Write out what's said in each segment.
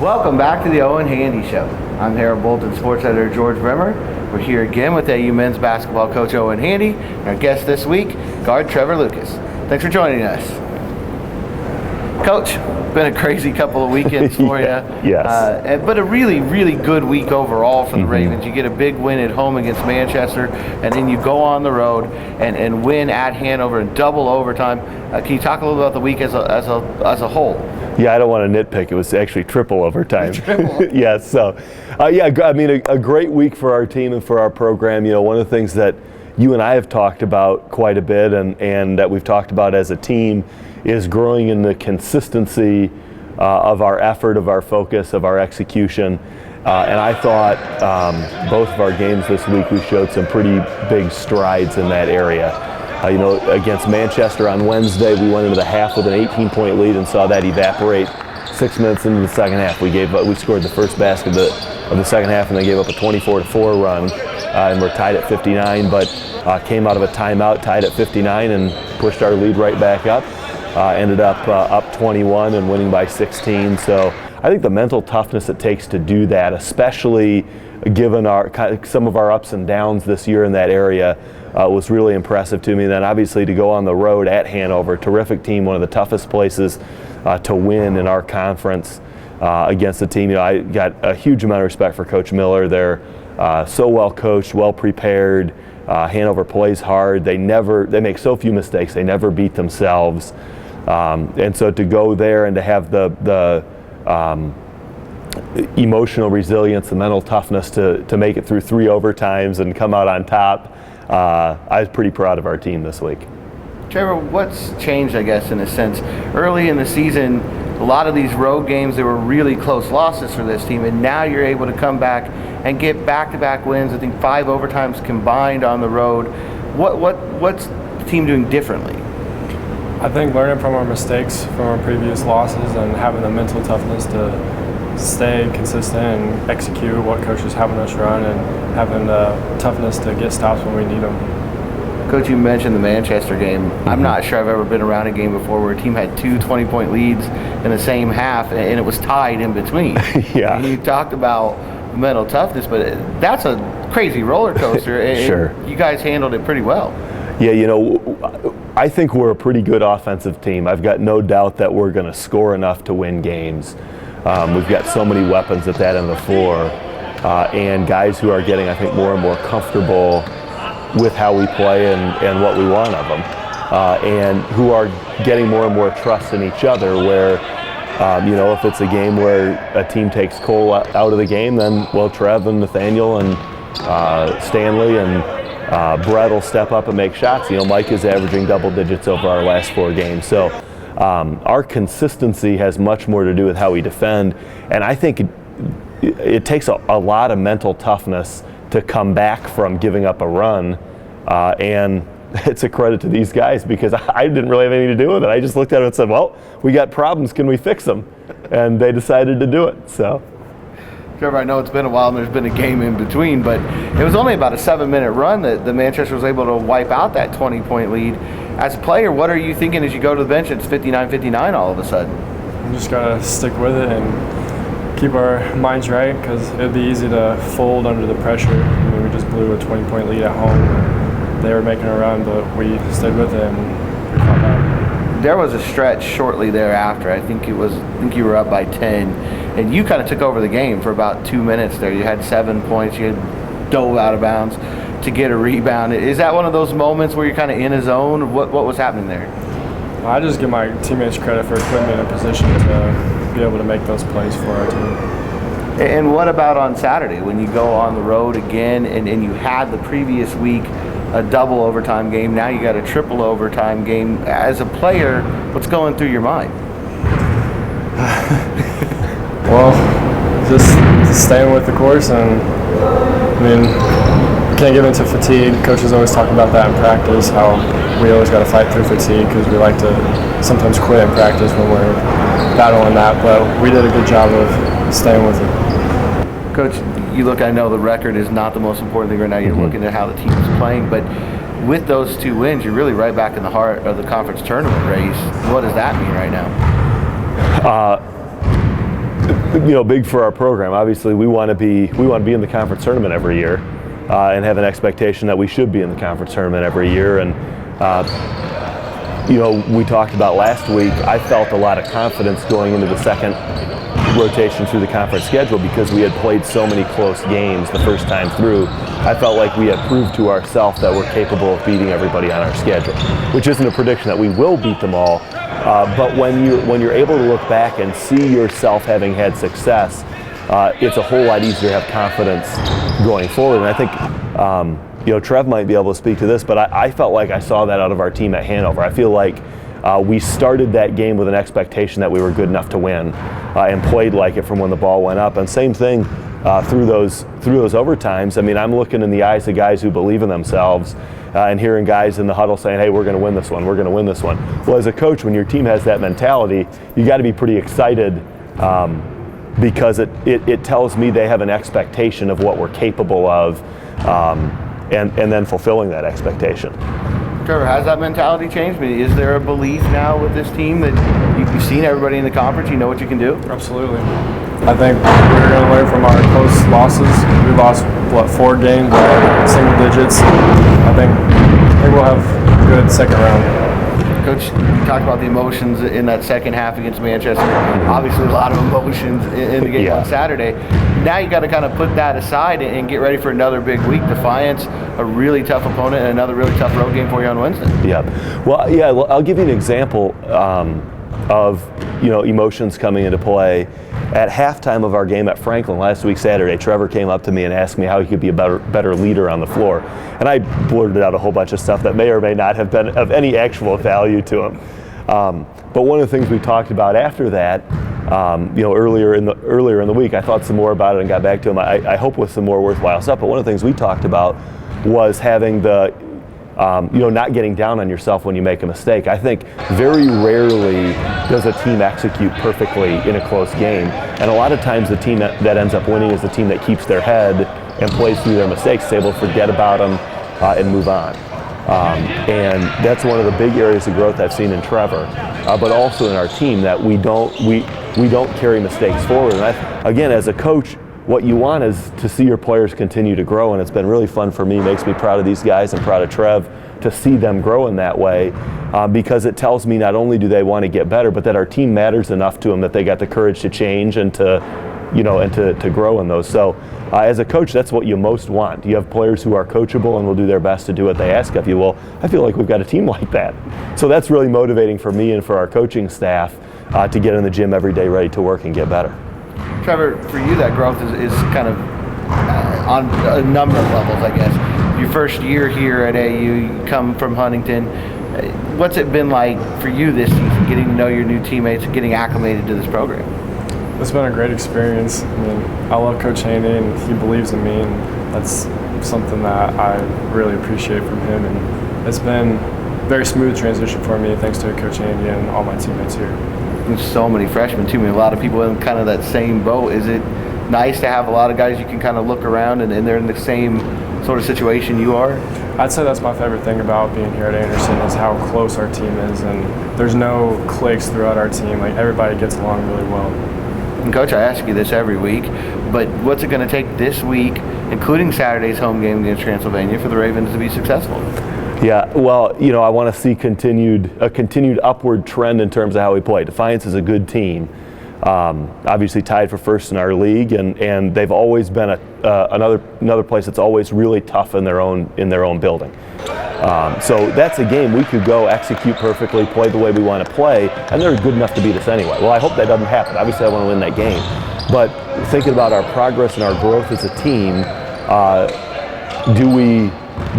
Welcome back to the Owen Handy Show. I'm Herald Bolton sports editor George Bremer. We're here again with AU men's basketball coach Owen Handy, and our guest this week, guard Trevor Lucas. Thanks for joining us. Coach, been a crazy couple of weekends for you. Yes. But a really, really good week overall for the Ravens. You get a big win at home against Manchester, and then you go on the road and win at Hanover in double overtime. Can you talk a little about the week as a whole? Yeah, I don't want to nitpick. It was actually triple overtime. Triple. Yes. So, I mean, a great week for our team and for our program. You know, one of the things that you and I have talked about quite a bit and that we've talked about as a team is growing in the consistency of our effort, of our focus, of our execution. And I thought both of our games this week, we showed some pretty big strides in that area. Against Manchester on Wednesday, we went into the half with an 18-point lead and saw that evaporate 6 minutes into the second half. We scored the first basket of the second half and then gave up a 24-4 run, and we're tied at 59, but came out of a timeout, tied at 59, and pushed our lead right back up. Ended up 21 and winning by 16. So I think the mental toughness it takes to do that, especially given some of our ups and downs this year in that area, was really impressive to me. And then obviously to go on the road at Hanover, terrific team, one of the toughest places to win in our conference against the team. I got a huge amount of respect for Coach Miller. They're so well coached, well prepared. Hanover plays hard. They make so few mistakes. They never beat themselves. And so to go there and to have the emotional resilience, the mental toughness to make it through 3 overtimes and come out on top, I was pretty proud of our team this week. Trevor, what's changed, I guess, in a sense? Early in the season, a lot of these road games, there were really close losses for this team, and now you're able to come back and get back-to-back wins. I think 5 overtimes combined on the road. What's the team doing differently? I think learning from our mistakes from our previous losses and having the mental toughness to stay consistent and execute what coach is having us run, and having the toughness to get stops when we need them. Coach, you mentioned the Manchester game. I'm not sure I've ever been around a game before where a team had 2 20-point leads in the same half and it was tied in between. Yeah. And you talked about mental toughness, but that's a crazy roller coaster. Sure. You guys handled it pretty well. Yeah, I think we're a pretty good offensive team. I've got no doubt that we're going to score enough to win games. We've got so many weapons at that end of the floor, and guys who are getting, I think, more and more comfortable with how we play and what we want of them, and who are getting more and more trust in each other where, if it's a game where a team takes Cole out of the game, then, well, Trev and Nathaniel and Stanley and Brett will step up and make shots. Mike is averaging double digits over our last 4 games. So our consistency has much more to do with how we defend, and I think it takes a lot of mental toughness to come back from giving up a run, and it's a credit to these guys because I didn't really have anything to do with it. I just looked at it and said, well, we got problems, can we fix them? And they decided to do it. So. Trevor, I know it's been a while and there's been a game in between, but it was only about a 7-minute run that the Manchester was able to wipe out that 20-point lead. As a player, what are you thinking as you go to the bench? It's 59-59 all of a sudden. We just got to stick with it and keep our minds right, because it would be easy to fold under the pressure. I mean, we just blew a 20-point lead at home. They were making a run, but we stayed with it and we fought back. There was a stretch shortly thereafter. I think you were up by 10, and you kind of took over the game for about 2 minutes there. You had 7 points. You had dove out of bounds to get a rebound. Is that one of those moments where you're kind of in a zone? What was happening there? I just give my teammates credit for putting me in a position to be able to make those plays for our team. And what about on Saturday when you go on the road again and you had the previous week a double overtime game, now you got a triple overtime game. As a player, what's going through your mind? Well, just staying with the course, and can't get into fatigue. Coaches always talk about that in practice, how we always got to fight through fatigue because we like to sometimes quit in practice when we're battling that, but we did a good job of staying with it. Coach, I know the record is not the most important thing right now. You're looking at how the team is playing, but with those 2 wins, you're really right back in the heart of the conference tournament race. What does that mean right now? big for our program. Obviously, we want to be in the conference tournament every year, and have an expectation that we should be in the conference tournament every year. And we talked about last week. I felt a lot of confidence going into the second rotation through the conference schedule because we had played so many close games the first time through. I felt like we had proved to ourselves that we're capable of beating everybody on our schedule, which isn't a prediction that we will beat them all. But when you're able to look back and see yourself having had success, it's a whole lot easier to have confidence going forward. And I think Trev might be able to speak to this, but I felt like I saw that out of our team at Hanover. I feel like we started that game with an expectation that we were good enough to win, and played like it from when the ball went up. And same thing through those overtimes. I mean, I'm looking in the eyes of guys who believe in themselves, and hearing guys in the huddle saying, hey, we're going to win this one, we're going to win this one. Well, as a coach, when your team has that mentality, you got to be pretty excited, because it tells me they have an expectation of what we're capable of, and then fulfilling that expectation. Trevor, has that mentality changed? I mean, is there a belief now with this team that you've seen everybody in the conference, you know what you can do? Absolutely. I think we're going to learn from our close losses. We lost, 4 games by single digits. I think we'll have a good second round. Coach, you talked about the emotions in that second half against Manchester. Obviously, a lot of emotions in the game on Saturday. Now you got to kind of put that aside and get ready for another big week. Defiance, a really tough opponent, and another really tough road game for you on Wednesday. Yeah. Well, yeah. I'll give you an example of emotions coming into play. At halftime of our game at Franklin last week Saturday, Trevor came up to me and asked me how he could be a better leader on the floor. And I blurted out a whole bunch of stuff that may or may not have been of any actual value to him. But one of the things we talked about after that, earlier in the week, I thought some more about it and got back to him. I hope with some more worthwhile stuff. But one of the things we talked about was having the not getting down on yourself when you make a mistake. I think very rarely does a team execute perfectly in a close game. And a lot of times the team that ends up winning is the team that keeps their head and plays through their mistakes, is able to forget about them and move on. And that's one of the big areas of growth I've seen in Trevor, but also in our team, that we don't carry mistakes forward. And again, as a coach, what you want is to see your players continue to grow, and it's been really fun for me. It makes me proud of these guys and proud of Trev to see them grow in that way, because it tells me not only do they want to get better, but that our team matters enough to them that they got the courage to change and to grow in those. So as a coach, that's what you most want. You have players who are coachable and will do their best to do what they ask of you. Well, I feel like we've got a team like that. So that's really motivating for me and for our coaching staff to get in the gym every day ready to work and get better. Trevor, for you, that growth is kind of on a number of levels, I guess. Your first year here at AU, you come from Huntington. What's it been like for you this season, getting to know your new teammates and getting acclimated to this program? It's been a great experience. I mean, I love Coach Haney, and he believes in me, and that's something that I really appreciate from him. And it's been a very smooth transition for me, thanks to Coach Haney and all my teammates here. There's so many freshmen too. I mean, a lot of people in kind of that same boat. Is it nice to have a lot of guys you can kind of look around and they're in the same sort of situation you are? I'd say that's my favorite thing about being here at Anderson, is how close our team is, and there's no cliques throughout our team. Like, everybody gets along really well. And Coach, I ask you this every week, but what's it going to take this week, including Saturday's home game against Transylvania, for the Ravens to be successful? Yeah, well, I want to see a continued upward trend in terms of how we play. Defiance is a good team, obviously tied for first in our league, and they've always been another place that's always really tough in their own building. So that's a game we could go execute perfectly, play the way we want to play, and they're good enough to beat us anyway. Well, I hope that doesn't happen. Obviously, I want to win that game, but thinking about our progress and our growth as a team,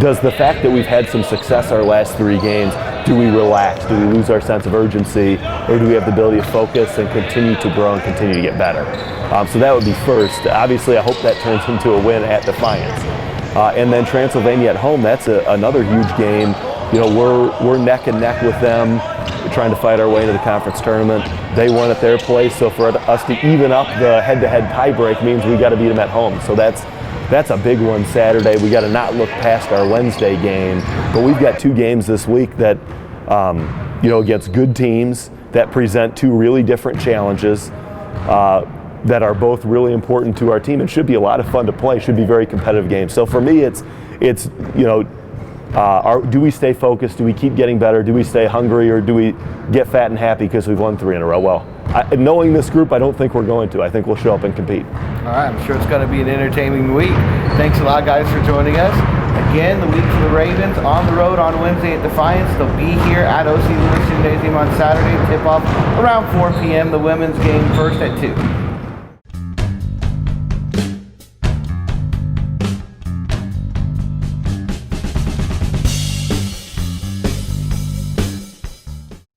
does the fact that we've had some success our last 3 games, do we relax? Do we lose our sense of urgency? Or do we have the ability to focus and continue to grow and continue to get better? So that would be first. Obviously, I hope that turns into a win at Defiance. And then Transylvania at home, that's another huge game. We're neck and neck with them. We're trying to fight our way into the conference tournament. They won at their place, so for us to even up the head-to-head tiebreak means we got to beat them at home. So that's a big one Saturday. We got to not look past our Wednesday game, but we've got 2 games this week that, against good teams that present 2 really different challenges. that are both really important to our team and should be a lot of fun to play, should be very competitive games. So for me, it's do we stay focused? Do we keep getting better? Do we stay hungry, or do we get fat and happy because we've won 3 in a row? Well, knowing this group, I don't think we're going to. I think we'll show up and compete. All right, I'm sure it's going to be an entertaining week. Thanks a lot, guys, for joining us. Again, the week for the Ravens on the road on Wednesday at Defiance. They'll be here at OC Lewis Gymnasium on Saturday. Tip off around 4 p.m. The women's game first at 2.